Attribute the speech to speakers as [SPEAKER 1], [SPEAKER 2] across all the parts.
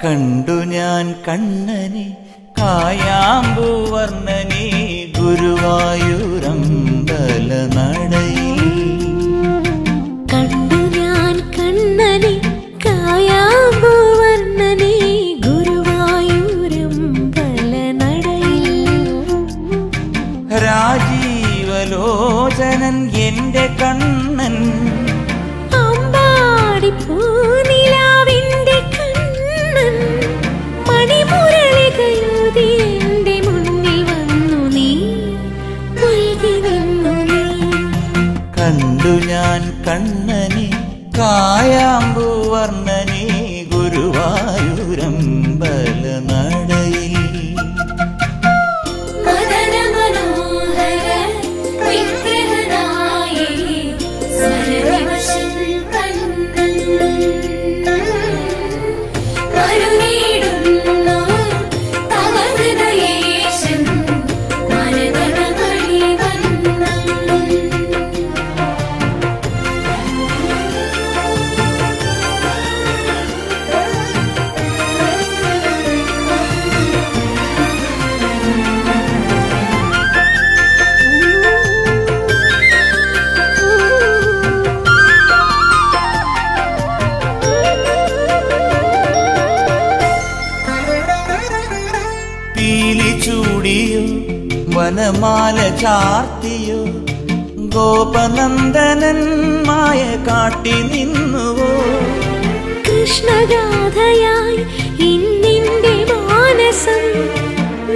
[SPEAKER 1] കണ്ടു ഞാൻ കണ്ണനെ കായാമ്പൂവർണ്ണനെ ഗുരുവായൂരമ്പല നടയിൽ.
[SPEAKER 2] കണ്ടു ഞാൻ കണ്ണനെ കായാമ്പൂവർണ്ണനെ ഗുരുവായൂരമ്പല നടയിൽ.
[SPEAKER 1] രാജീവലോചനൻ എന്റെ കണ്ണൻ
[SPEAKER 2] അമ്പാടി പൂനിലാവിന്റെ കണ്ണൻ മണിമുരളികയൂതി എന്റെ മുന്നിൽ വന്നു നീ മുഴുകി നിന്നു നീ.
[SPEAKER 1] കണ്ടു ഞാൻ കണ്ണനെ കായാമ്പൂവർണ്ണനെ ഗുരുവായൂരമ്പല നടയിൽ. പീലി ചൂടിയോ വനമാല ചാർത്തിയോ ഗോപനന്ദനൻ മായ കാട്ടി നിന്നുവോ.
[SPEAKER 2] കൃഷ്ണഗാഥയായി ഇന്നിന്റെ മാനസം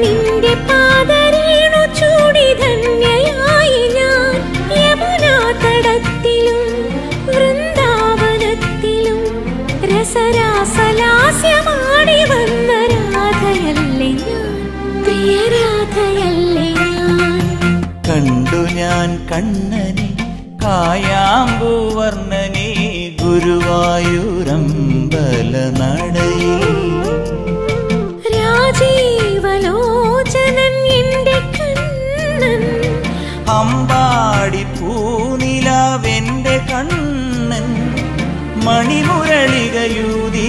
[SPEAKER 2] നിന്റെ പാദരേണു ചൂടി ധന്യയായി ഞാൻ. യമുനാ തടത്തിലും വൃന്ദാവനത്തിലും രസരാസലാസ്യമാടി വന്ന രാധയല്ലേ ഞാൻ, പ്രിയ രാധയല്ലേ ഞാൻ.
[SPEAKER 1] കണ്ടു ഞാൻ കണ്ണനെ കായാമ്പൂവർണ്ണനെ ഗുരുവായൂരമ്പല നടയിൽ.
[SPEAKER 2] രാജീവലോചനൻ എന്റെ കണ്ണൻ
[SPEAKER 1] അമ്പാടി പൂനിലാവെന്റെ കണ്ണൻ മണിമുരളികയൂതി